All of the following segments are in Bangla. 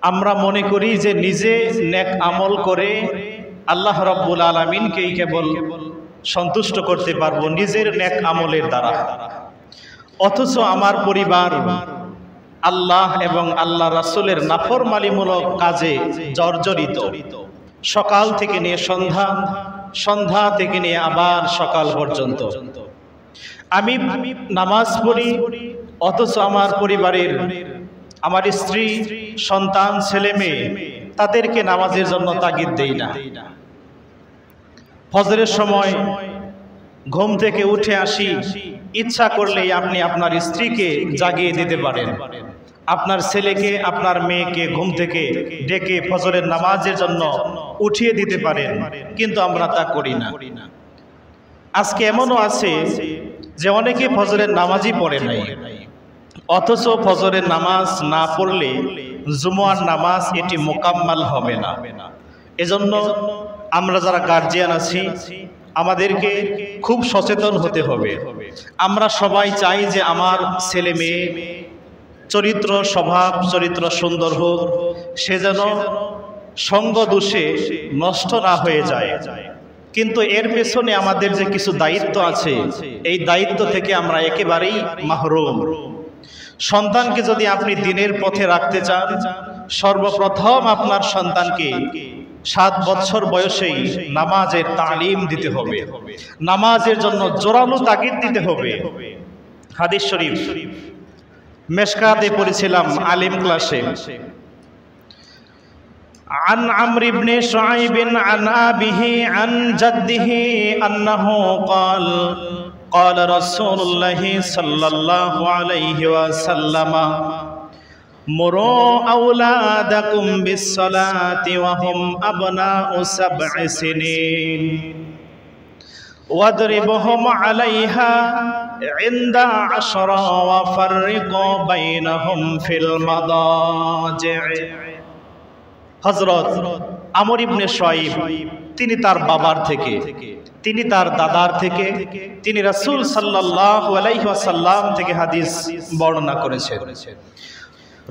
আমরা মনে করি যে নিজে নেক আমল করে আল্লাহ রাব্বুল আলামিনকেই কেবল সন্তুষ্ট করতে পারবো নিজের নেক আমলের দ্বারা। অথচ আমার পরিবার আল্লাহ এবং আল্লাহ রাসূলের নাফরমানিমূলক কাজে জর্জরিত। সকাল থেকে নিয়ে সন্ধ্যা, সন্ধ্যা থেকে নিয়ে আবার সকাল পর্যন্ত আমি নামাজ পড়ি, অথচ আমার পরিবারের, আমার স্ত্রী, সন্তান, ছেলে মেয়ে, তাদেরকে নামাজের জন্য তাগিদ দেই না। ফজরের সময় ঘুম থেকে উঠে আসি, ইচ্ছা করলেই আপনি আপনার স্ত্রীকে জাগিয়ে দিতে পারেন, আপনার ছেলেকে, আপনার মেয়েকে ঘুম থেকে ডেকে ফজরের নামাজের জন্য উঠিয়ে দিতে পারেন, কিন্তু আমরা তা করি না। আজকে এমনও আছে যে অনেকে ফজরের নামাজই পড়ে নাই, অথচ ফজরের নামাজ না পড়লে জুমার নামাজ এটি মোকাম্মাল হবে না। এজন্য আমরা যারা গার্জিয়ান আছি আমাদেরকে খুব সচেতন হতে হবে। আমরা সবাই চাই যে আমার ছেলে মেয়ে চরিত্র, স্বভাব চরিত্র সুন্দর হোক, সে যেন সঙ্গ দোষে নষ্ট না হয়ে যায়। কিন্তু এর পেছনে আমাদের যে কিছু দায়িত্ব আছে, এই দায়িত্ব থেকে আমরা একেবারেই মাহরুম। সন্তানকে যদি আপনি দিনের পথে রাখতে চান, সর্বপ্রথম আপনার সন্তানকে 7 বছর বয়সেই নামাজের তালিম দিতে হবে, নামাজের জন্য জোরালো তাগিদ দিতে হবে। হাদিস শরীফ মেশকাতে পড়েছিলাম আলিম ক্লাসে। عن عمرو بن شعيب عن أبيه عن جده أنه قال قال رسول الله صلى الله عليه وسلم مروا أولادكم بالصلاة وهم أبناء 7 سنين واضربهم عليها عند 10 وفرقوا بينهم في المضاجع। হযরত আমর ইবনে শুআইব তিনি তার বাবার থেকে, তিনি তার দাদার থেকে, তিনি রাসূল সাল্লাল্লাহু আলাইহি ওয়াসাল্লাম থেকে হাদিস বর্ণনা করেছেন।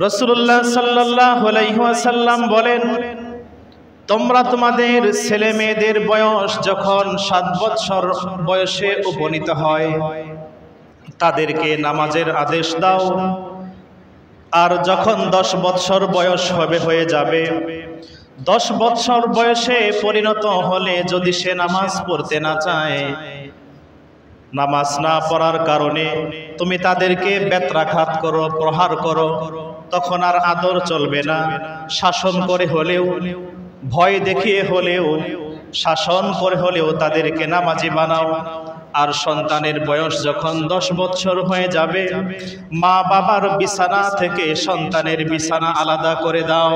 রাসূলুল্লাহ সাল্লাল্লাহু আলাইহি ওয়াসাল্লাম বলেন, তোমরা তোমাদের ছেলে মেয়েদের বয়স যখন 7 বছর বয়সে উপনীত হয় তাদেরকে নামাজের আদেশ দাও, আর যখন 10 বছর বয়স হয়ে যাবে, 10 বছর বয়সে পরিণত হলে যদি সে নামাজ পড়তে না চায়, নামাজ না পড়ার কারণে তুমি তাদেরকে বেত্রাঘাত করো, প্রহার করো, তখন আর আদর চলবে না। শাসন করে হলেও, ভয় দেখিয়ে হলেও, শাসন করে হলেও তাদেরকে নামাজি বানাও। আর সন্তানের বয়স যখন 10 বছর হয়ে যাবে, মা বাবার বিছানা থেকে সন্তানের বিছানা আলাদা করে দাও।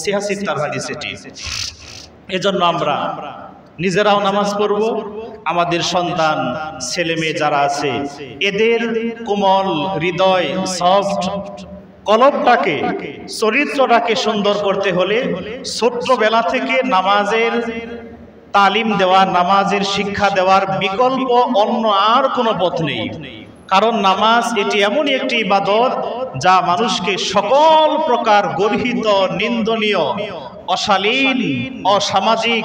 সিহাসিত্তার হাদিস এটি। এজন্য আমরা নিজেরাও নামাজ পড়ব, আমাদের সন্তান ছেলে মেয়ে যারা আছে এদের কোমল হৃদয়, সফট কলবটাকে, চরিত্রটাকে সুন্দর করতে হলে ছোট্টবেলা থেকে নামাজের তালিম দেওয়া, নামাজের শিক্ষা দেওয়ার বিকল্প অন্য আর কোনো পথ নেই। কারণ নামাজ এটি এমনই একটি ইবাদত যা মানুষকে সকল প্রকার গর্হিত, নিন্দনীয়, অশালীন, অসামাজিক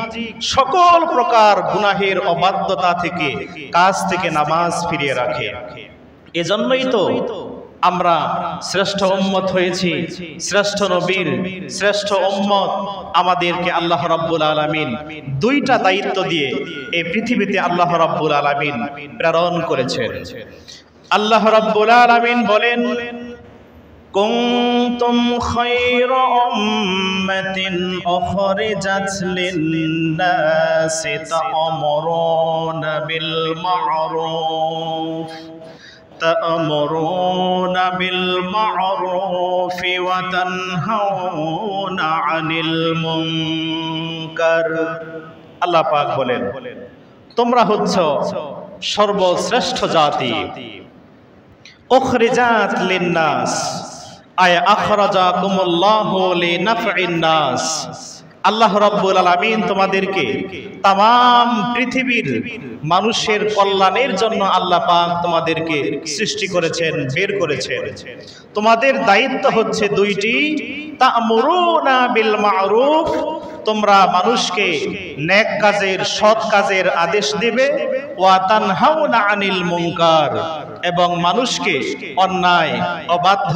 সকল প্রকার গুনাহের অবাধ্যতা থেকে, কাজ থেকে নামাজ ফিরিয়ে রাখে। এজন্যই তো আমরা শ্রেষ্ঠ উম্মত হয়েছি, শ্রেষ্ঠ নবীর শ্রেষ্ঠ উম্মত। আমাদেরকে আল্লাহ রাব্বুল আলামিন 2টা দায়িত্ব দিয়ে এই পৃথিবীতে আল্লাহ রাব্বুল আলামিন প্রেরণ করেছেন। আল্লাহ রাব্বুল আলামিন বলেন, কুনতুম খায়রা উম্মাতিন উখরিজাত লিন-নাসি তা'মুরুনা বিল মা'রুফ تأمرون بالمعروف وتنهون عن المنكر। আল্লাহ পাক বলেন, তোমরা হচ্ছ সর্বশ্রেষ্ঠ জাতি। উখরিজাত লিন-নাস আয় আখরাজাকুমুল্লাহু লিনাফঈন নাস। আল্লাহ রাব্বুল আলামিন তোমাদেরকে তাম পৃথিবীর মানুষের কল্যাণের জন্য আল্লাহ পাক তোমাদেরকে সৃষ্টি করেছেন, বের করেছেন। তোমাদের দায়িত্ব হচ্ছে 2টি, তা'মুরুনা বিল মা'রুফ, তোমরা মানুষকে নেক কাজের, সৎ কাজের আদেশ দিবে, ওয়া তানহাউনা আনিল মুনকার, এবং মানুষকে অন্যায়, অবাধ্য,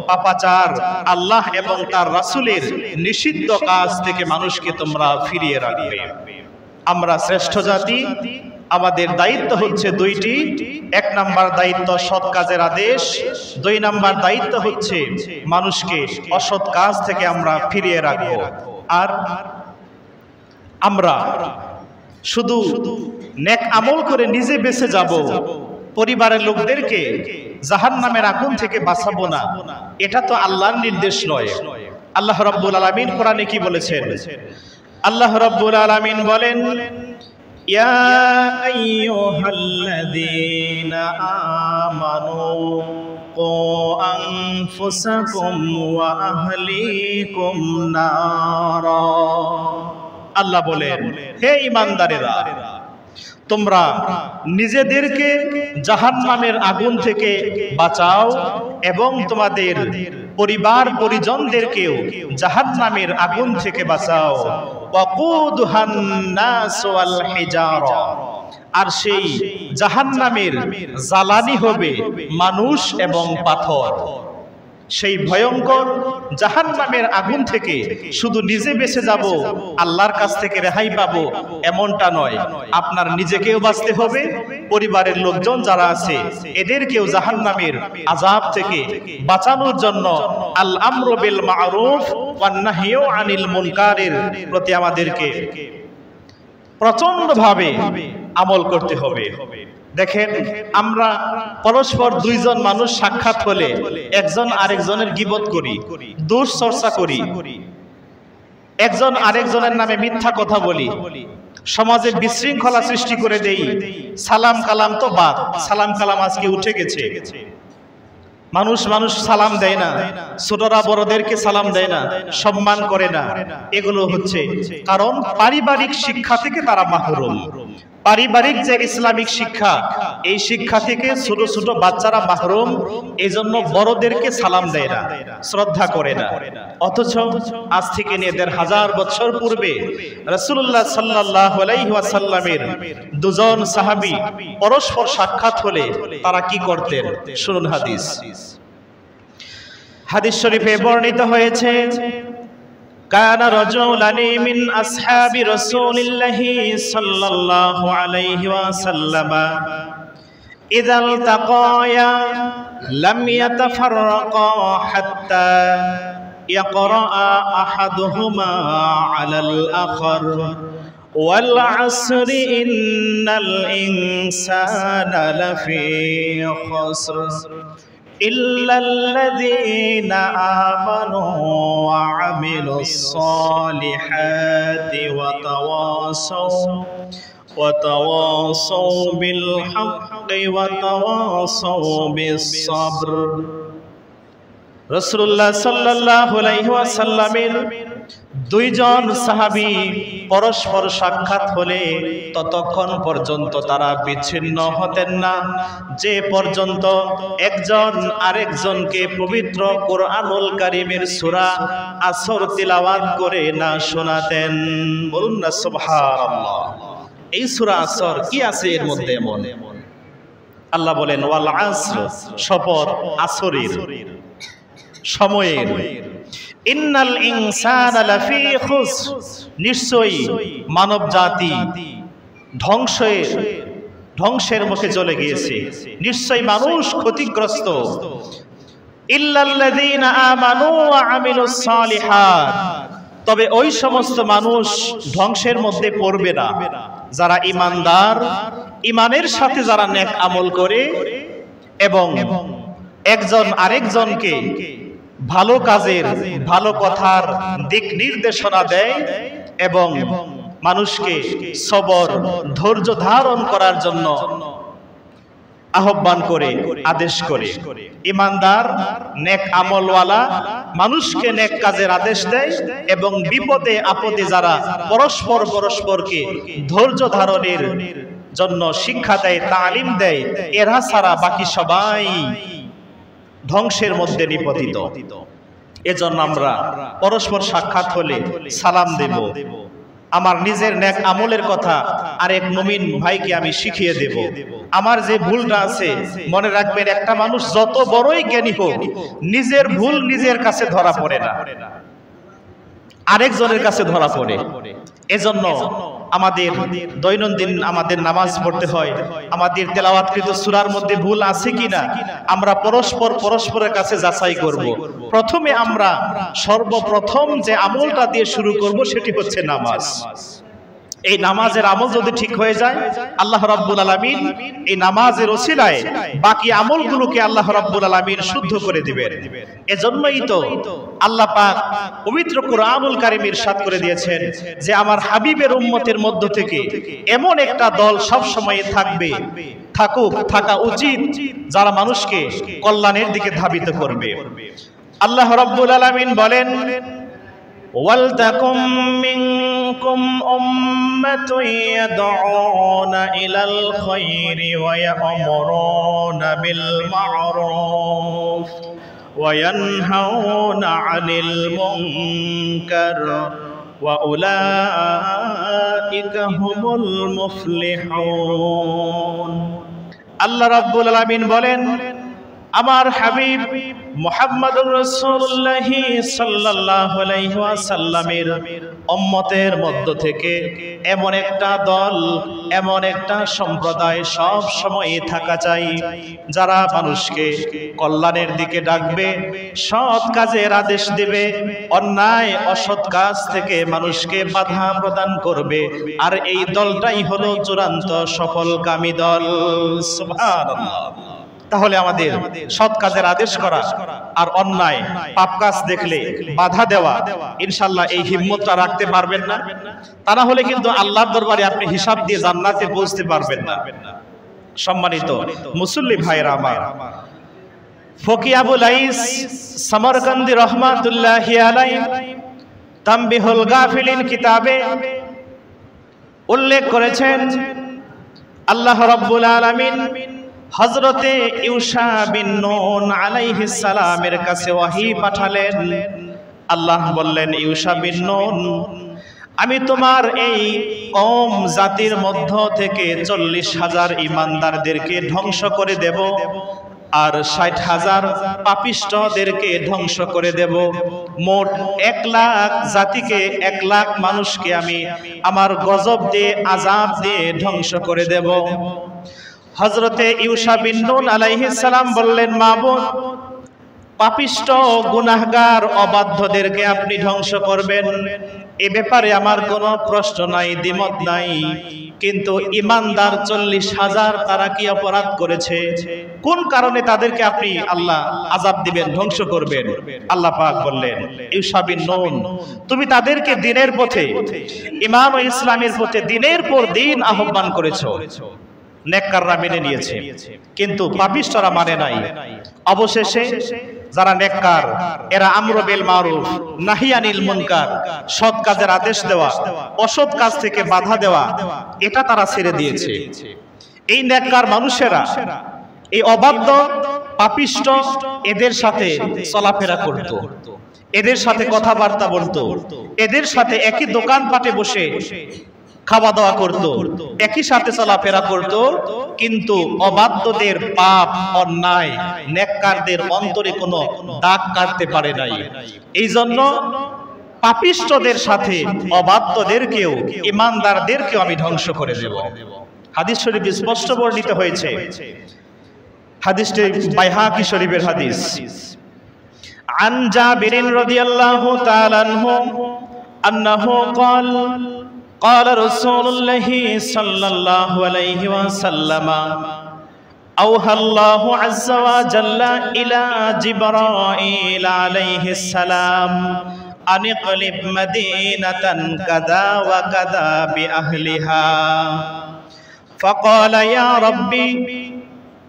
পাপাচার, আল্লাহ এবং তার রাসূলের নিষিদ্ধ কাজ থেকে মানুষকে তোমরা ফিরিয়ে রাখবে। আমরা শ্রেষ্ঠ জাতি, আমাদের দায়িত্ব হচ্ছে দুইটি। এক নাম্বার দায়িত্ব সৎ কাজের আদেশ, দুই নাম্বার দায়িত্ব হচ্ছে মানুষকে অসৎ কাজ থেকে আমরা ফিরিয়ে রাখবো। আর আমরা শুধু নেক আমল করে নিজে বেঁচে যাব, পরিবারের লোকদেরকে জাহান্নামের আগুন থেকে বাঁচাবো না, এটা তো আল্লাহর নির্দেশ নয়। আল্লাহ রাব্বুল আলামিন কোরআনে কি বলেছেন? আল্লাহ রাব্বুল আলামিন বলেন, ইয়া আইয়ুহাল্লাযীনা আমানু কু আনফুসাকুম ওয়া আহলিকুম নারা। আল্লাহ বলেন, হে ঈমানদারেরা, তোমরা নিজেদেরকে জাহান্নামের আগুন থেকে বাঁচাও এবং তোমাদের পরিবার পরিজনদেরকেও জাহান্নামের আগুন থেকে বাঁচাও। ওয়াকুদুহান নাস ওয়াল হিজারা, আর সেই জাহান্নামের জ্বালানি হবে মানুষ এবং পাথর। সেই ভয়ঙ্কর জাহান্নামের আগুন থেকে শুধু নিজে বেঁচে যাব, আল্লাহর কাছ থেকে রেহাই পাবো এমনটা নয়। আপনার নিজেকেও বাঁচতে হবে, পরিবারের লোকজন যারা আছে এদেরকেও জাহান্নামের আযাব থেকে বাঁচানোর জন্য আল আমরু বিল মা'রুফ ওয়ান নাহয়ু আনিল মুনকারের প্রতি আমাদেরকে প্রচন্ডভাবে আমল করতে হবে। দেখেন, আমরা পরস্পর দুইজন মানুষ সাক্ষাৎ হলে একজন আরেকজনের গীবত করি, দোষ চর্চা করি, একজন আরেকজনের নামে মিথ্যা কথা বলি, সমাজে বিশৃঙ্খলা সৃষ্টি করে দেই। সালাম কালাম তো বাদ, সালাম কালাম আজকে উঠে গেছে। মানুষ সালাম দেয় না, ছোটরা বড়দেরকে সালাম দেয় না, সম্মান করে না। এগুলো হচ্ছে কারণ পারিবারিক শিক্ষা থেকে তারা মাহরুম। পারিবারিক যে ইসলামিক শিক্ষা, এই শিক্ষা থেকে ছোট ছোট বাচ্চারা মাহরুম। এই জন্য বড়দেরকে সালাম দেয় না, শ্রদ্ধা করে না। অথচ আজ থেকে নিয়ে ১৫০০ বছর পূর্বে রাসূলুল্লাহ সাল্লাল্লাহু আলাইহি ওয়াসাল্লামের দুজন সাহাবী পরস্পর সাক্ষাৎ হলে তারা কি করতেন? শুনুন হাদিস। হাদিস শরীফে বর্ণিত হয়েছে, কানা রাজুলানি মিন আসহাবি রাসূলিল্লাহি সাল্লাল্লাহু আলাইহি ওয়াসাল্লাম ইযা ইলতাকায়া লাম ইয়াতাফাররাকা হাত্তা ইয়াকরা আহাদুহুমা আলাল আখার ওয়াল আসরি ইন্নাল ইনসানা লাফি খুসর إلا الذين آمنوا وعملوا الصالحات وتواصوا بالحق وتواصوا بالصبر। রাসূলুল্লাহ সাল্লাল্লাহু আলাইহি ওয়াসাল্লামের দুইজন সাহাবী পরস্পর সাক্ষাৎ হলে ততক্ষণ পর্যন্ত তারা বিচ্ছিন্ন হতেন না, যে পর্যন্ত একজন আরেকজনকে পবিত্র কোরআনুল কারীমের সূরা আসর তিলাওয়াত করে না শোনাতেন। বলুন না সুবহানাল্লাহ। এই সূরা আসর কি আছে এর মধ্যে এমন? আল্লাহ বলেন, ওয়াল আসর, শপথ আসরের, সময়ের। ইন্নাল ইনসানা লাফি খুসর, নিশ্চয়ই মানব জাতি ধ্বংসের মুখে চলে গিয়েছে, নিশ্চয়ই মানুষ ক্ষতিগ্রস্ত। ইল্লাল্লাযীনা আমানু ওয়া আমিলুস সালিহাত, তবে ওই সমস্ত মানুষ ধ্বংসের মধ্যে পড়বে না যারা ঈমানদার, ঈমানের সাথে যারা নেক আমল করে এবং একজন আরেকজনকে ভালো কাজের, ভালো কথার দিক নির্দেশনা দেয় এবং মানুষকে সবর, ধৈর্য ধারণ করার জন্য আহ্বান করে, আদেশ করে। ঈমানদার, নেক আমলওয়ালা মানুষকে নেক কাজের আদেশ দেয় এবং বিপদে আপদে যারা পরস্পরকে ধৈর্য ধারণের জন্য শিক্ষা দেয়, তালিম দেয়, এরা ছাড়া বাকি সবাই ধ্বংসের মধ্যে নিপতিত। এজন্য আমরা পরস্পর সাক্ষাৎ হলে সালাম দেব। আমার নিজের নেক আমলের কথা আরেক মুমিন ভাইকে আমি শিখিয়ে দেব। আমার যে ভুলটা আছে মনে রাখবেন, একটা মানুষ যত বড়ই জ্ঞানী হোক, নিজের ভুল নিজের কাছে ধরা পড়ে না, আরেকজনের কাছে ধরা পড়ে। এজন্য আমাদের দৈনন্দিন আমাদের নামাজ পড়তে হয়, আমাদের তেলাওয়াতকৃত সূরার মধ্যে ভুল আছে কিনা আমরা পরস্পরের কাছে যাচাই করব। প্রথমে আমরা সর্বপ্রথম যে আমলটা দিয়ে শুরু করব সেটি হচ্ছে নামাজ। এই নামাজের আমল যদি ঠিক হয়ে যায়, আল্লাহ রাব্বুল আলামিন এই নামাজের ওসিলায় বাকি আমলগুলোকে আল্লাহ রাব্বুল আলামিন শুদ্ধ করে দিবেন। এজন্যই তো আল্লাহ পাক পবিত্র কুরআনুল কারীমে ইরশাদ করে দিয়েছেন যে আমার হাবিবের উম্মতের মধ্য থেকে এমন একটা দল সব সময় থাকা উচিত যারা মানুষকে কল্যাণের দিকে ধাবিত করবে। আল্লাহ রাব্বুল আলামিন বলেন, ওয়ালতাকুম মিনকুম উম্মাতুন ইয়াদউনা ইলাল খায়রি ওয়া ইয়া'মুরুনা বিল মা'রুফ ওয়া ইয়ানহাউনা 'আনিল মুনকার ওয়া উলাইকা হুমুল মুফলিহুন। আল্লাহ রাব্বুল আলামিন বলেন, আমার হাবিব মুহাম্মদুর রাসূলুল্লাহ সাল্লাল্লাহু আলাইহি ওয়াসাল্লামের উম্মতের মধ্য থেকে এমন একটা দল, এমন একটা সম্প্রদায় সব সময় থাকা চাই যারা মানুষকে কল্যাণের দিকে ডাকবে, সৎ কাজের আদেশ দিবে, অন্যায় অসৎ কাজ থেকে মানুষকে বাধা প্রদান করবে। আর এই দলটাই হলো চূড়ান্ত সফলকামী দল। সুবহানাল্লাহ। তাহলে আমাদের সৎ কাজের আদেশ করা আর অন্যায় পাপ কাজ দেখলে বাধা দেওয়া, ইনশাআল্লাহ এই হিম্মতটা রাখতে পারবেন না, তা না হলে কিন্তু আল্লাহর দরবারে আপনি হিসাব দিয়ে জান্নাতে পৌঁছতে পারবেন না। সম্মানিত মুসল্লি ভাইরা আমার, ফকি আবুল আইস সামারকান্দি রাহমাতুল্লাহি আলাইহি তামবিহুল গাফিলিন কিতাবে উল্লেখ করেছেন, আল্লাহ রাব্বুল আলামিন হযরতে ইউশা বিন নুন আলাইহিস সালামের কাছে ওহী পাঠালেন। আল্লাহ বললেন, ইউশা বিন নুন, আমি তোমার এই কওম জাতির মধ্য থেকে 40,000 ঈমানদারদেরকে ধ্বংস করে দেব আর 60,000 পাপিষ্ঠদেরকে ধ্বংস করে দেব। মোট 1 লাখ জাতিকে, 1 লাখ মানুষকে আমি আমার গজব দিয়ে, আযাব দিয়ে ধ্বংস করে দেব। হযরতে ইউশা বিন নুন আলাইহিস সালাম বললেন, মাবুদ, পাপিষ্ঠ গুনাহগার অবাধ্যদেরকে আপনি ধ্বংস করবেন, এ ব্যাপারে আমার কোনো প্রশ্ন নাই, দ্বিমত নাই, কিন্তু ঈমানদার 40,000 তারা কি অপরাধ করেছে, কোন কারণে তাদেরকে আপনি আল্লাহ আযাব দিবেন, ধ্বংস করবেন? আল্লাহ পাক বললেন, ইউশা বিন নুন, তুমি তাদেরকে দ্বীনের পথে, ঈমান ও ইসলামের পথে দিনের পর দিন আহ্বান করেছো, নেককাররা মেনে নিয়েছে, কিন্তু পাপিষ্ঠরা মানে নাই। অবশেষে যারা নেককার, এরা আমর বিল মারুফ নাহি আনিল মুনকার, সৎ কাজের আদেশ দেওয়া, অসৎ কাজ থেকে বাধা দেওয়া, এটা তারা ছেড়ে দিয়েছে। এই নেককার মানুষেরা এই অবাধ্য পাপিষ্ঠ এদের সাথে চলাফেরা করত, এদের সাথে কথাবার্তা বলতো, এদের সাথে একই দোকানপাটে বসে খাওয়া দাওয়া করত, একই সাথে চলাফেরা করত, কিন্তু অবাধ্যদের পাপ অন্যায় নেককারদের অন্তরে কোনো দাগ কাটতে পারে নাই। এই জন্য পাপিষ্ঠদের সাথে অবাধ্যদেরকেও, ঈমানদারদেরকেও আমি ধ্বংস করে দেব। হাদিস শরীফ স্পষ্ট বর্ণিত হয়েছে, হাদিসটি বাইহাকি শরীফের হাদিস। আন জাবির রাদিয়াল্লাহু তাআলা আনহু আন্নাহু ক্বাল قال رسول الله صلى الله عليه وسلم أوحى الله عز وجل إلى جبرائيل عليه السلام أن اقلب مدينة كذا وكذا بأهلها فقال يا ربي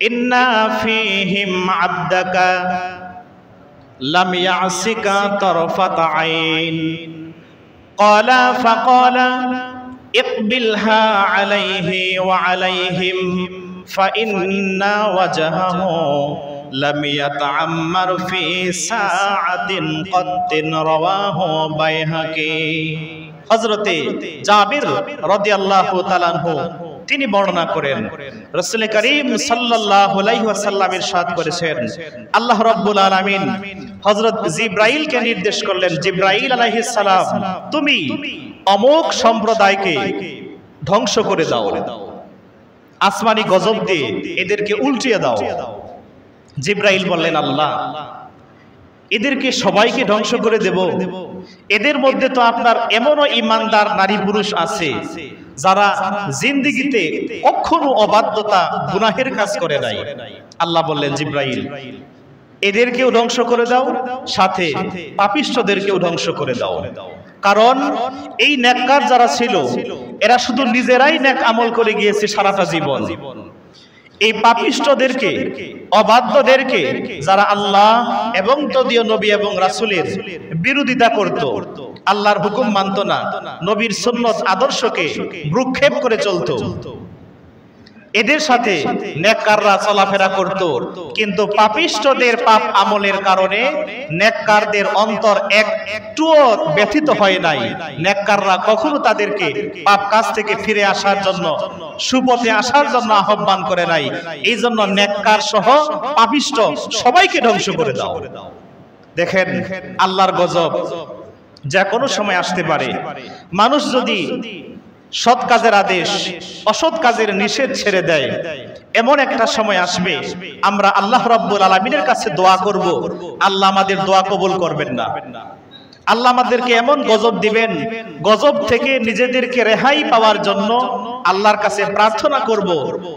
إن فيهم عبدك لم يعصك طرفة عين قال فقال اقبلها عليه وعليهم فإن وجهه লাম ইয়াতাআম্মার ফি সাআতিন কত্তিন রাওয়াহু বাইহাকি। হযরতে জাবির রাদিয়াল্লাহু তাআলা আনহু তিনি বর্ণনা করেন রাসূল করিম সাল্লাল্লাহু আলাইহি ওয়াসাল্লাম ইরশাদ করেছেন, আল্লাহ রাব্বুল আলামিন হযরত জিবরাইলকে নির্দেশ করলেন, জিবরাইল আলাইহিস সালাম তুমি অমুক সম্প্রদায়কে ধ্বংস করে দাও, আসমানি গজব দিয়ে এদেরকে উল্টিয়ে দাও। জিবরাইল বললেন, আল্লাহ এদেরকে সবাইকে ধ্বংস করে দেব? এদের মধ্যে তো আপনার এমনও ঈমানদার নারী পুরুষ আছে যারা জিন্দেগিতে কখনো অবাধ্যতা গুনাহের কাজ করে নাই। আল্লাহ বললেন, জিবরাইল এদেরকেও ধ্বংস করে দাও, সাথে পাপিষ্ঠদেরকেও ধ্বংস করে দাও। কারণ এই নেককার যারা ছিল এরা শুধু নিজেরাই নেক আমল করে গিয়েছে সারাটা জীবন। এই পাপিষ্ঠদেরকে, অবাধ্যদেরকে, যারা আল্লাহ এবং তদীয় নবী এবং রাসূলের বিরোধিতা করত, আল্লাহর হুকুম মানত না, নবীর সুন্নত আদর্শকে ভ্রুক্ষেপ করে চলত, এদের সাথে নেককাররা চলাফেরা করত। কিন্তু পাপিষ্ঠদের পাপ আমলের কারণে নেককারদের অন্তর একটুও ব্যথিত হয় নাই। নেককাররা কখনো তাদেরকে পাপ কাজ থেকে ফিরে আসার জন্য, সুপথে আসার জন্য আহ্বান করে নাই। এই জন্য নেককার সহ পাপিষ্ঠ সবাইকে ধ্বংস করে দাও। দেখেন আল্লাহর গজব যা কোনো সময় আসতে পারে। মানুষ যদি সৎ কাজের আদেশ, অসৎ কাজের নিষেধ ছেড়ে দেয়, এমন একটা সময় আসবে আমরা আল্লাহ রাব্বুল আলামিনের কাছে দোয়া করব, আল্লাহ আমাদের দোয়া কবুল করবেন না। আল্লাহ আমাদেরকে এমন গজব দিবেন, গজব থেকে নিজেদেরকে রেহাই পাওয়ার জন্য আল্লাহর কাছে প্রার্থনা করব,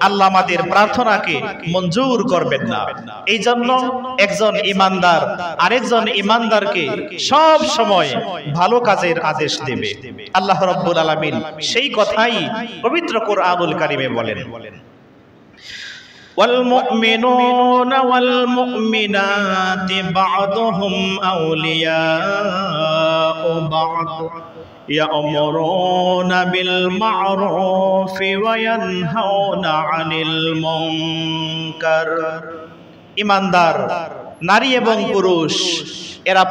আল্লাহ আমাদের প্রার্থনাকে মঞ্জুর করবেন না। এই জন্য একজন ঈমানদার আরেকজন ঈমানদারকে সব সময় ভালো কাজের আদেশ দেবে। আল্লাহ রাব্বুল আলামিন সেই কথাই পবিত্র কোরআনুল কারীমে বলেন, والمؤمنون والمؤمنات بعضهم أولياء بعض يأمرون بالمعروف وينهون عن المنكر। ঈমানদার নারী এবং পুরুষ এরা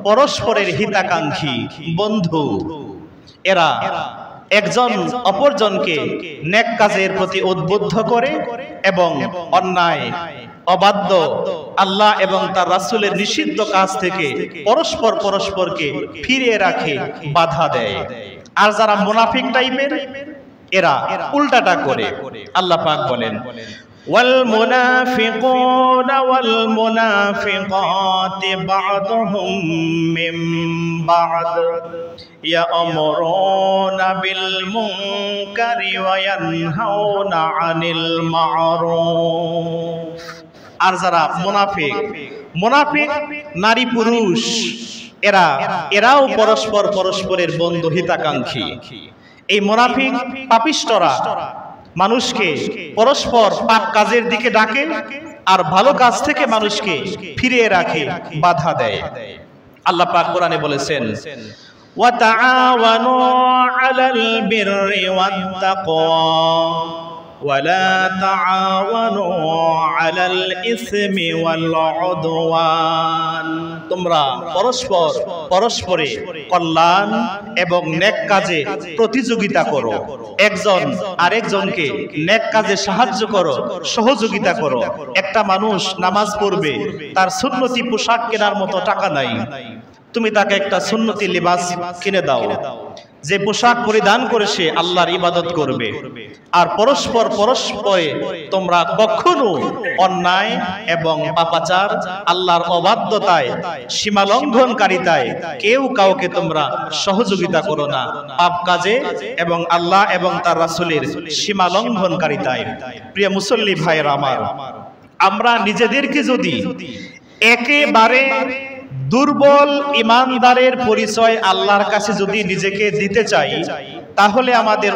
পরস্পরের হিতাকাঙ্ক্ষী বন্ধু। এরা একজন অপরজনকে নেক কাজের প্রতি উদ্বুদ্ধ করে এবং অন্যায়, অবাধ্য, আল্লাহ এবং তার রাসূলের নিষিদ্ধ কাজ থেকে পরস্পরকে ফিরিয়ে রাখে, বাধা দেয়। আর যারা মুনাফিক টাইপের এরা উল্টাটা করে। আল্লাহ পাক বলেন, والمنافقون والمنافقات بعضهم من بعض يأمرون بالمنكر وينهون عن المعروف। আর যারা মুনাফিক নারী পুরুষ এরাও পরস্পরের বন্ধু, হিতাকাঙ্ক্ষী। এই মুনাফিক পাপিষ্ঠরা মানুষকে পরস্পর পাপ কাজের দিকে ডাকে আর ভালো কাজ থেকে মানুষকে ফিরিয়ে রাখে, বাধা দেয়। আল্লাহ পাক কোরআনে বলেছেন, ওয়া তাআওয়ানু আলাল বিররি ওয়াত তাকওয়া ওয়া লা তাআওয়ানু আলাল ইসমি ওয়াল উদওয়ান। তোমরা পরস্পরে কল্যাণ এবং নেক কাজে প্রতিযোগিতা করো, একজন আরেকজনকে নেক কাজে সাহায্য করো, সহযোগিতা করো। একটা মানুষ নামাজ পড়বে, তার সুন্নতি পোশাক কেনার মতো টাকা নাই, তুমি তাকে একটা সুন্নতি লিবাস কিনে দাও, যে পোশাক পরিধান করে সে আল্লাহর ইবাদত করবে। আর পরস্পরে তোমরা কখনো অন্যায় এবং পাপাচার, আল্লাহর অবাধ্যতায়, সীমালঙ্ঘনকারিতায় কেউ কাউকে তোমরা সহযোগিতা করো না, পাপ কাজে এবং আল্লাহ এবং তার রাসূলের সীমালঙ্ঘনকারিতায়। প্রিয় মুসল্লি ভাইয়েরা আমার, আমরা নিজেদেরকে যদি একেবারে দুর্বল ঈমানদারের পরিচয় আল্লাহর কাছে যদি নিজেকে দিতে চাই, তাহলে আমাদের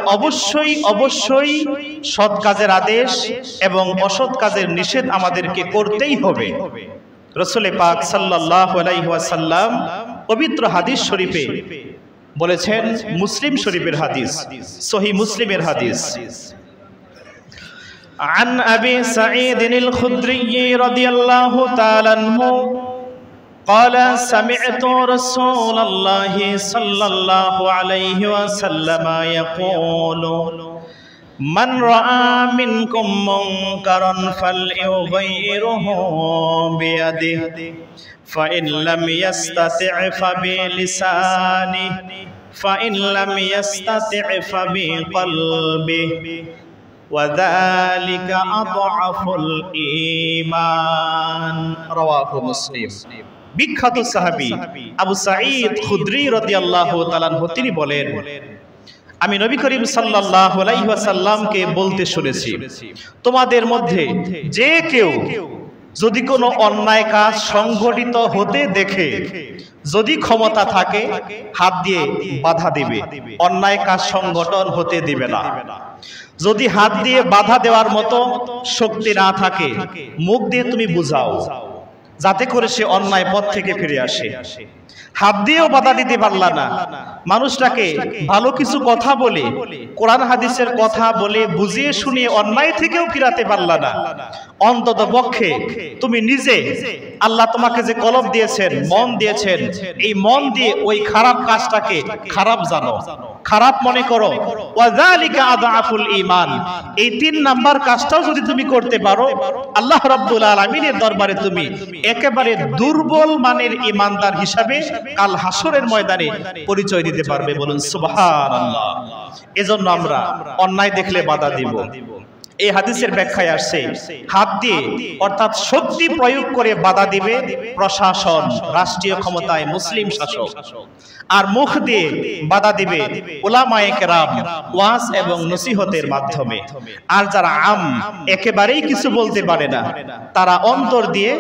অবশ্যই সৎ কাজের আদেশ এবং অসৎ কাজের নিষেধ আমাদেরকে করতেই হবে। রাসূল পাক সাল্লাল্লাহু আলাইহি ওয়াসাল্লাম পবিত্র হাদিস শরীফে বলেছেন, মুসলিম শরীফের হাদিস, সহিহ মুসলিমের হাদিস, عن أبي سعيد الخدري رضي الله تعالى عنه قال سمعت رسول الله صلى الله عليه وسلم يقول من رأى منكم منكرا فليغيره بيده فإن لم يستطع فبلسانه فإن لم يستطع فبقلبه وذلك أضعف الإيمان رواه مسلم। বিখ্যাত সাহাবী আবু সাঈদ খুদরি রাদিয়াল্লাহু তাআলা আনহু তিনি বলেন, আমি নবী করিম সাল্লাল্লাহু আলাইহি ওয়াসাল্লামকে বলতে শুনেছি, তোমাদের মধ্যে যে কেউ যদি কোনো অন্যায় কাজ সংঘটিত হতে দেখে, যদি ক্ষমতা থাকে হাত দিয়ে বাধা দিবে, অন্যায় কাজ সংগঠন হতে দিবে না। যদি হাত দিয়ে বাধা দেওয়ার মতো শক্তি না থাকে, মুখ দিয়ে তুমি বুঝাও যাতে করে সে অন্যায় পথ থেকে ফিরে আসে। হাত দিয়েও বাধা দিতে পারলা না, মানুষটাকে ভালো কিছু কথা বলে, কোরআন হাদিসের কথা বলে বুঝিয়ে শুনিয়ে অন্যায় থেকেও ফিরাতে পারলা না, অন্তত পক্ষে তুমি নিজে, আল্লাহ তোমাকে যে কলব দিয়েছেন, মন দিয়েছেন, এই মন দিয়ে ওই খারাপ কাজটাকে খারাপ জানো, খারাপ মনে করো। ওয়াযালিকা আযআফুল ঈমান, এই 3 নাম্বার কাজটাও যদি তুমি করতে পারো, আল্লাহ রাব্বুল আলামিনের দরবারে তুমি একেবারে দুর্বল মানের ঈমানদার হিসাবে কাল হাসরের ময়দানে পরিচয় দিতে পারবে। বলুন সুবহানাল্লাহ। এজন্য আমরা অন্যায় দেখলে বাধা দিব। এই হাদিসের ব্যাখ্যায় আসছে, হাত দিয়ে অর্থাৎ শক্তি প্রয়োগ করে বাধা দিবে প্রশাসন, রাষ্ট্রীয় ক্ষমতায় মুসলিম শাসক, আর মুখ দিয়ে বাধা দিবে উলামায়ে কেরাম ওয়াজ এবং নসিহতের মাধ্যমে। আর যারা আম একেবারেই কিছু বলতে পারে না, তারা অন্তর দিয়ে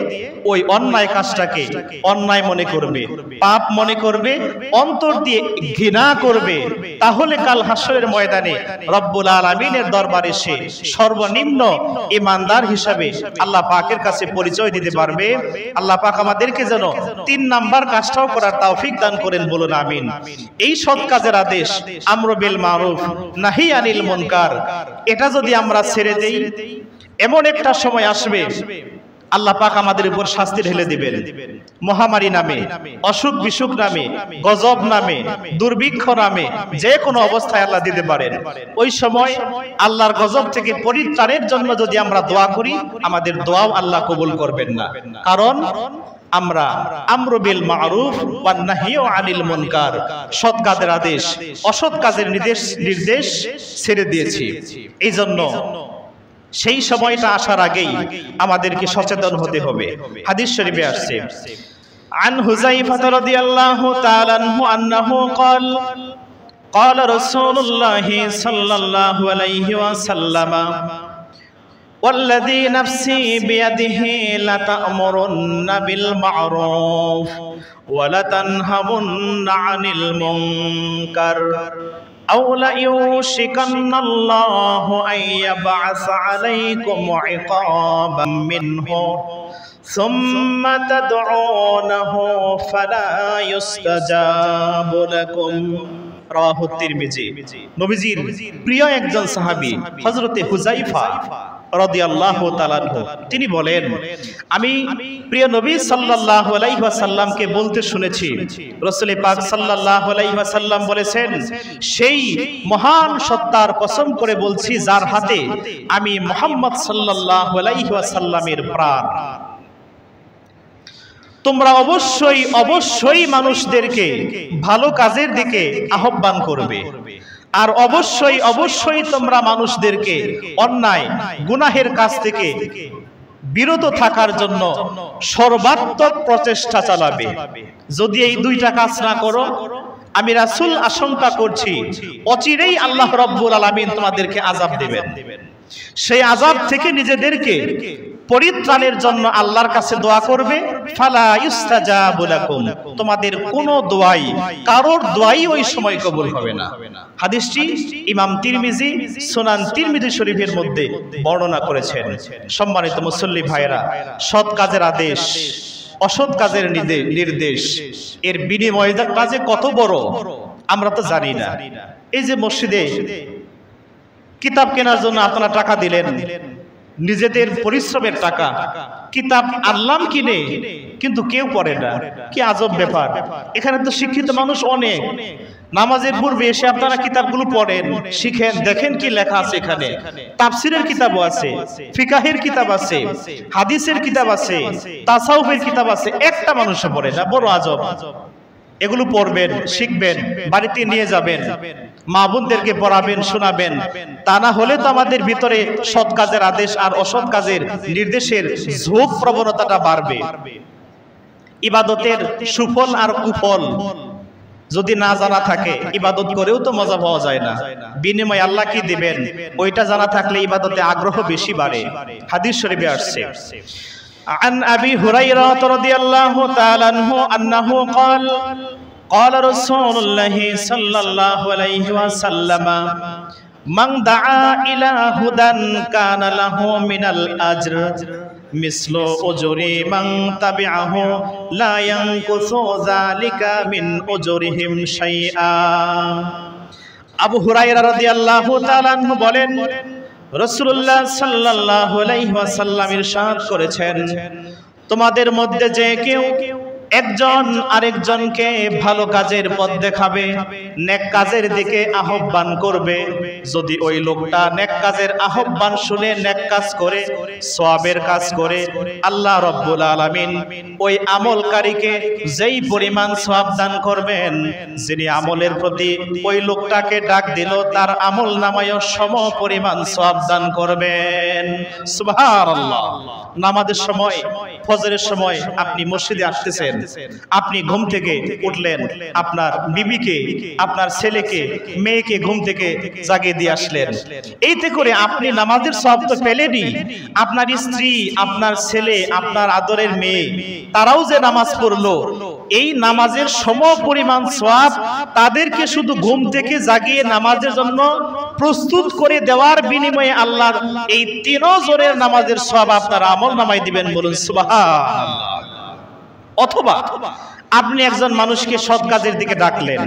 ওই অন্যায় কাজটাকে অন্যায় মনে করবে, পাপ মনে করবে, অন্তর দিয়ে ঘৃণা করবে। তাহলে কাল হাসরের ময়দানে রব্বুল আলামিনের দরবারে সে সর্বনিম্ন ঈমানদার হিসাবে আল্লাহ পাকের কাছে পরিচয় দিতে পারবে। আল্লাহ পাক আমাদেরকে যেন 3 নাম্বার কাজটাও করার তৌফিক দান করেন, বলুন আমিন। এই সৎ কাজের আদেশ, আমরু বিল মারুফ নাহি আনিল মুনকার, এটা যদি আমরা ছেড়ে দেই, এমন একটা সময় আসবে আল্লাহ পাক আমাদের উপর শাস্তি ঢেলে দিবেন। মহামারী নামে, অসুখ বিসুখ নামে, গজব নামে, দুর্ভিক্ষ নামে, যে কোনো অবস্থায় আল্লাহ দিতে পারেন। ওই সময় আল্লাহর গজব থেকে পরিত্রাণের জন্য যদি আমরা দোয়া করি, আমাদের দোয়াও আল্লাহ কবুল করবেন না। কারণ আমরা আমরু বিল মারুফ ওয়ান নাহিউ আনিল মুনকার, সৎ কাজের আদেশ, অসৎ কাজের নির্দেশ ছেড়ে দিয়েছি। এই জন্য সেই সময়টা আসার আগেই আমাদেরকে সচেতন হতে হবে। হাদিস শরীফে আসছে, আন হুযায়ফা রাদিয়াল্লাহু তাআলা আনহু আন্নাহু قال قال رسول الله صلى الله عليه وسلم والذي نفسي بيده لتأمرن بالمعروف ولتنهون عن المنكر أو ليوشكن الله أن يبعث عليكم عقابا منه ثم تدعونه فلا يستجاب لكم রাওয়াহু তিরমিজি। নবীজির প্রিয় একজন সাহাবী হযরতে হুযায়ফা রাদিয়াল্লাহু তাআলা আনহু তিনি বলেন, আমি প্রিয় নবী সাল্লাল্লাহু আলাইহি ওয়াসাল্লামকে বলতে শুনেছি, রাসূল পাক সাল্লাল্লাহু আলাইহি ওয়াসাল্লাম বলেছেন, সেই মহান সত্তার কসম করে বলছি যার হাতে আমি মুহাম্মদ সাল্লাল্লাহু আলাইহি ওয়াসাল্লামের প্রাণ, তোমরা অবশ্যই অবশ্যই মানুষদেরকে ভালো কাজের দিকে আহ্বান করবে, আর অবশ্যই অবশ্যই তোমরা মানুষদেরকে অন্যায় গুনাহের কাজ থেকে বিরত থাকার জন্য সর্বাত্মক প্রচেষ্টা চালাবে। যদি এই 2টা কাজ না করো, আমি রাসূল আশঙ্কা করছি অচিরেই আল্লাহ রাব্বুল আলামিন তোমাদেরকে আযাব দেবেন। সেই আযাব থেকে নিজেদেরকে পরিত্রাণের জন্য আল্লাহর কাছে দোয়া করবে। ফালা ইস্তাজাবু লাকুম, তোমাদের কোনো দোয়াই, কারোর দোয়াই ওই সময় কবুল হবে না। হাদিসটি ইমাম তিরমিজি সুনান তিরমিজি শরীফের মধ্যে বর্ণনা করেছেন। সম্মানিত মুসল্লি ভাইরা, সৎ কাজের আদেশ, অসৎ কাজের নির্দেশ, এর বিনিময় কাজে কত বড় আমরা তো জানি না। এই যে মসজিদে কিতাব কেনার জন্য আপনারা টাকা দিলেন, নিজেদের পরিশ্রমের টাকা কিতাব আনলাম কিনে, কিন্তু কেউ পড়ে না। কি আজব ব্যাপার! এখানে তো শিক্ষিত মানুষ অনেক, নামাজের পূর্বে এসে আপনারা কিতাবগুলো পড়েন, শিখেন, দেখেন কি লেখা আছে। এখানে তাফসিরের কিতাবও আছে, ফিকাহের কিতাব আছে, হাদিসের কিতাব আছে, তাসাউফের কিতাব আছে, একটা মানুষও পড়ে না। বড় আজব। এগুলো পড়বেন, শিখবেন, বাড়িতে নিয়ে যাবেন, মা বোনদেরকে পড়াবেন, শোনাবেন। তা না হলে তো আমাদের ভিতরে সৎ কাজের আদেশ আর অসৎ কাজের নির্দেশের ঝোঁক প্রবণতাটা বাড়বে। ইবাদতের সুফল আর কুফল যদি না জানা থাকে, ইবাদত করেও তো মজা পাওয়া যায় না। বিনিময় আল্লাহ কি দিবেন ওইটা জানা থাকলে ইবাদতে আগ্রহ বেশি বাড়ে। হাদিস শরীফে আসছে, عن أبي هريرة رضي الله تعالى عنه أنه قال قال رسول الله صلى الله عليه وسلم من دعا إلى هدى كان له من الأجر مثل أجر من تبعه لا ينقص ذلك من أجرهم شيئا। আবু হুরায়রা রাদিয়াল্লাহু তাআলা আনহু বলেন, রাসূলুল্লাহ সাল্লাল্লাহু আলাইহি ওয়াসাল্লাম ইরশাদ করেছেন, তোমাদের মধ্যে যে কেউ একজন আরেকজনকে ভালো কাজের পথ দেখাবে, নেক কাজের দিকে আহ্বান করবে, যদি ওই লোকটা নেক কাজের আহ্বান শুনে নেক কাজ করে, সওয়াবের কাজ করে, আল্লাহ রাব্বুল আলামিন ওই আমলকারীকে যেই পরিমাণ সওয়াব দান করবেন, যিনি আমলের প্রতি ওই লোকটাকে ডাক দিল তার আমল নামায়ও সম পরিমাণ সওয়াব দান করবেন। সুবহানাল্লাহ। নামাজের সময়, ফজরের সময় আপনি মসজিদে আসতেছেন, আপনি ঘুম থেকে উঠলেন, আপনার বিবিকে, আপনার ছেলেকে, মেয়েকে ঘুম থেকে জাগিয়ে দিয়ে আসলেন। এইতে করে আপনি নামাজের সওয়াব তো পেলেনই, আপনার স্ত্রী, আপনার ছেলে, আপনার আদরের মেয়ে, তারাও যে নামাজ পড়লো, এই নামাজের সম পরিমাণ সওয়াব তাদেরকে শুধু ঘুম থেকে জাগিয়ে নামাজের জন্য প্রস্তুত করে দেওয়ার বিনিময়ে আল্লাহর এই 3 জোরের নামাজের সওয়াব আপনার আমল নামায় দিবেন। বলুন সুবহানাল্লাহ। অথবা আপনি একজন মানুষকে সৎ কাজের দিকে ডাকলেন,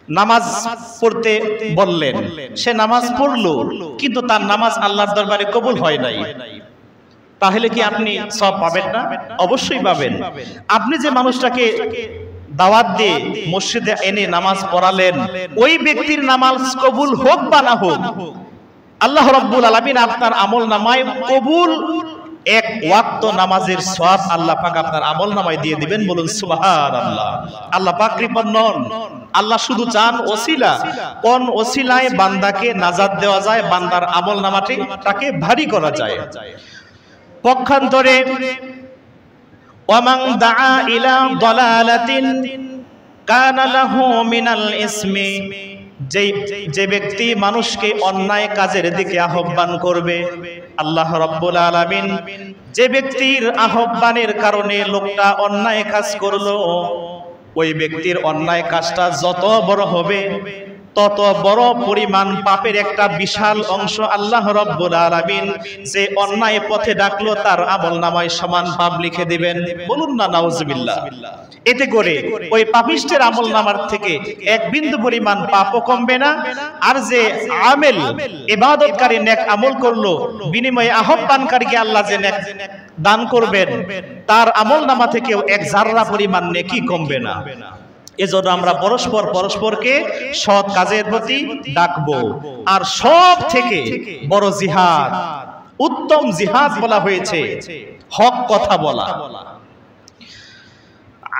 নামাজ পড়তে বললেন, সে নামাজ পড়লো, কিন্তু তার নামাজ আল্লাহর দরবারে কবুল হয় নাই, তাহলে কি আপনি সওয়াব পাবেন না? অবশ্যই পাবেন। আপনি যে মানুষটাকে দাওয়াত দিয়ে মসজিদে এনে নামাজ পড়ালেন, ওই ব্যক্তির নামাজ কবুল হোক বা না হোক, আল্লাহ রাব্বুল আলামিন আপনার আমল নামায় কবুল এক ওয়াক্ত নামাজের সওয়াব আল্লাহ পাক আপনার আমল নামায় দিয়ে দিবেন। বলুন সুবহানাল্লাহ। আল্লাহ পাক কৃপণ নন। আল্লাহ শুধু চান ওসিলা, কোন ওসিলায় বান্দাকে নাজাত দেওয়া যায়, বান্দার আমল নামাটি তাকে ভারী করা যায়। পক্ষান্তরে ওয়ামান দাআ ইলা দালালাতিন কানা লাহু মিনাল ইসমি, যে ব্যক্তি মানুষকে অন্যায় কাজের দিকে আহ্বান করবে, আল্লাহ রাব্বুল আলামিন যে ব্যক্তির আহ্বানের কারণে লোকটা অন্যায় কাজ করলো, ওই ব্যক্তির অন্যায় কাজটা যত বড় হবে তত বড় পরিমাণ পাপের একটা বিশাল অংশ আল্লাহ রাব্বুল আলামিন যে অন্যায় পথে ডাকলো তার আমলনামায় সমান পাপ লিখে দিবেন। বলুন না নাউজুবিল্লাহ। এতে করে ওই পাপিষ্টের আমলনামার থেকে এক বিন্দু পরিমাণ পাপও কমবে না, আর যে আমেল ইবাদতকারী নেক আমল করলো, বিনিময়ে আহ্বানকারীকে আল্লাহ যে নেক দান করবেন, তার আমলনামা থেকেও এক জাররা পরিমাণ নেকি কমবে না। এজন্য আমরা পরস্পরকে সৎ কাজের প্রতি ডাকবো। আর সব থেকে বড় জিহাদ, উত্তম জিহাদ বলা হয়েছে হক কথা বলা।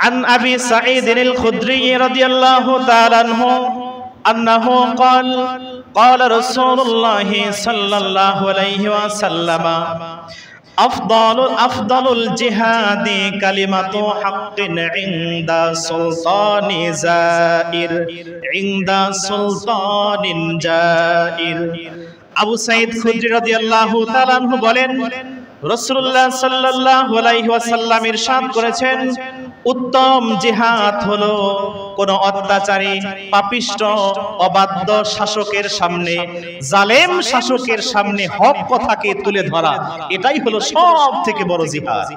عن أبي سعيد الخدري رضي الله تعالى عنه أنه قال قال رسول الله صلى الله عليه وسلم أفضل الجهاد كلمة حق عند سلطان زائر عند سلطان جائر। আবু সাঈদ খুদরি রাদিয়াল্লাহু তাআলা আনহু বলেন, রাসূলুল্লাহ সাল্লাল্লাহু আলাইহি ওয়াসাল্লাম ইরশাদ করেছেন, উত্তম জিহাদ হলো কোন অত্যাচারী, পাপিষ্ঠ, অবাধ্য শাসকের সামনে, জালেম শাসকের সামনে হক কথাকে তুলে ধরা, এটাই হলো সব থেকে বড় জিহাদ।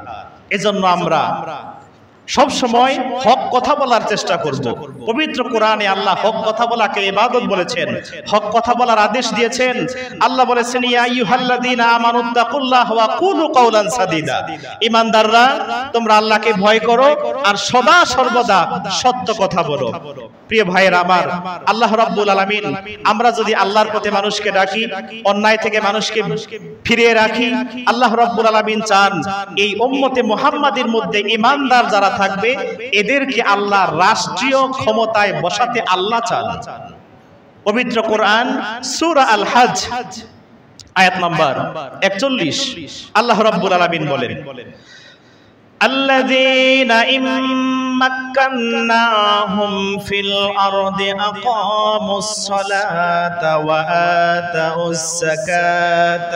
এজন্য আমরা সব সময় হক কথা বলার চেষ্টা করব। পবিত্র কোরআনে আল্লাহ হক কথা বলাকে ইবাদত বলেছেন, হক কথা বলার আদেশ দিয়েছেন। আল্লাহ বলেছেন ইয়া আইয়ুহাল্লাযীনা আমানুত্তাকুল্লাহা ওয়া কুলু কাওলান সাদীদা, ঈমানদাররা তোমরা আল্লাহকে ভয় করো আর সদা সর্বদা সত্য কথা বলো। প্রিয় ভাইয়েরা আমার, আল্লাহ রাব্বুল আলামিন আমরা যদি আল্লাহর পথে মানুষকে ডাকি, অন্যায় থেকে মানুষকে ফিরিয়ে রাখি, আল্লাহ রাব্বুল আলামিন চান এই উম্মতে মুহাম্মাদের মধ্যে ঈমানদার যারা থাকবে এদেরকে আল্লাহ রাষ্ট্রীয় ক্ষমতায় বসাতে আল্লাহ চান। পবিত্র কোরআন সূরা আল হজ আয়াত নাম্বার 41 আল্লাহ রাব্বুল আলামিন বলেন الذين إن مكناهم في الأرض أقاموا الصلاة وآتوا الزكاة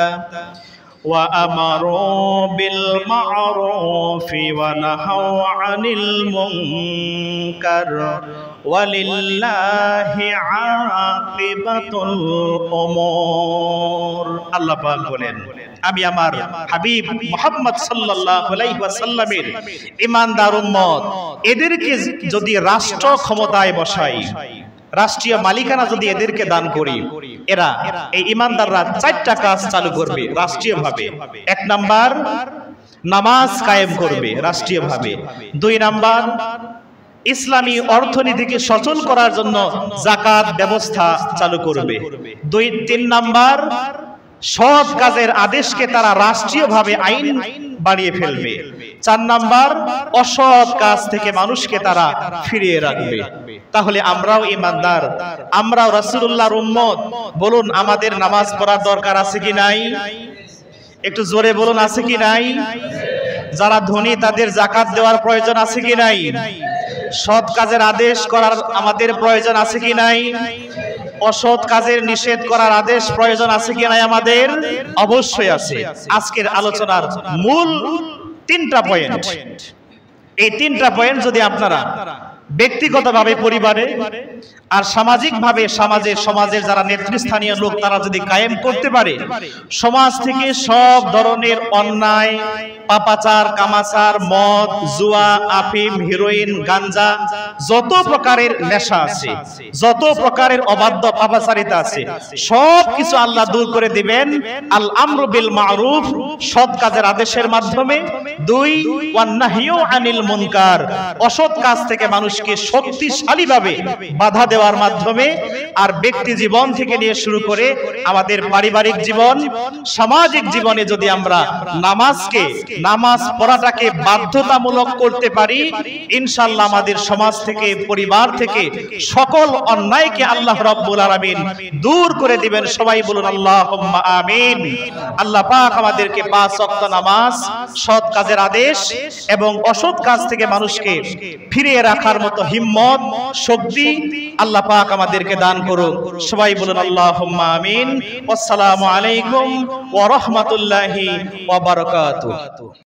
وأمروا بالمعروف ونهوا عن المنكر ولله عاقبة الأمور আল্লাহ পাক বলেন আমি আমার হাবিব মুহাম্মদ সাল্লাল্লাহু আলাইহি ওয়াসাল্লামের ঈমানদার উম্মত এদেরকে যদি রাষ্ট্র ক্ষমতায় বসাই, রাষ্ট্রীয় মালিকানা যদি এদেরকে দান করি, এরা এই ঈমানদাররা 4টা কাজ চালু করবে রাষ্ট্রীয়ভাবে। 1 নাম্বার নামাজ কায়েম করবে রাষ্ট্রীয়ভাবে। 2 নাম্বার ইসলামী অর্থনীতিকে সচল করার জন্য যাকাত ব্যবস্থা চালু করবে। 3 নাম্বার সৎ কাজের আদেশকে তারা রাষ্ট্রীয়ভাবে আইন বানিয়ে ফেলবে। 4 নাম্বার অসৎ কাজ থেকে মানুষকে তারা ফিরিয়ে রাখবে। তাহলে আমরাও ঈমানদার, আমরাও রাসূলুল্লাহর উম্মত। বলুন আমাদের নামাজ পড়ার দরকার আছে কি নাই? একটু জোরে বলুন আছে কি নাই? যারা ধনী তাদের যাকাত দেওয়ার প্রয়োজন আছে কি নাই? সৎ কাজের আদেশ করার আমাদের প্রয়োজন আছে কি নাই? অসৎ কাজের নিষেধ করার আদেশ প্রয়োজন আছে কি নাই? আমাদের অবশ্যই আছে। আজকের আলোচনার মূল 3টা পয়েন্ট, এই 3টা পয়েন্ট যদি আপনারা ব্যক্তিগতভাবে পরিবারে আর সামাজিকভাবে সমাজের যারা নেতৃস্থানীয় লোক তারা যদি কায়েম করতে পারে, সমাজ থেকে সব ধরনের অন্যায়, পাপাচার, কামাচার, মদ, জুয়া, আফিম, হিরোইন, গাঞ্জা, যত প্রকারের নেশা আছে, যত প্রকারের অবাধ্য পাপাচারিতা আছে, সব কিছু আল্লাহ দূর করে দিবেন আল আমরু বিল মারুফ, সৎ কাজের আদেশের মাধ্যমে। 2 ওয়ান নাহিয়ু আনিল মুনকার, অসৎ কাজ থেকে মানুষকে শক্তিশালীভাবে বাধা দেওয়ার মাধ্যমে। আর ব্যক্তি জীবন থেকে নিয়ে শুরু করে আমাদের পারিবারিক জীবন, সামাজিক জীবনে যদি আমরা নামাজ পড়াটাকে বাধ্যতামূলক করতে পারি, ইনশাআল্লাহ আমাদের সমাজ থেকে, পরিবার থেকে সকল অন্যায়কে আল্লাহ রাব্বুল আলামিন দূর করে দিবেন। সবাই বলুন আল্লাহুম্মা আমিন। আল্লাহ পাক আমাদেরকে 5 ওয়াক্ত নামাজ, সৎ কাজের আদেশ এবং অসৎ কাজ থেকে মানুষকে ফিরিয়ে রাখার মতো হিম্মত, শক্তি আল্লাহ পাক আমাদেরকে দান করুন। সবাই বলুন আল্লাহুম্মা আমিন। আসসালামু আলাইকুম ওয়া রাহমাতুল্লাহি ওয়া বারাকাতুহু।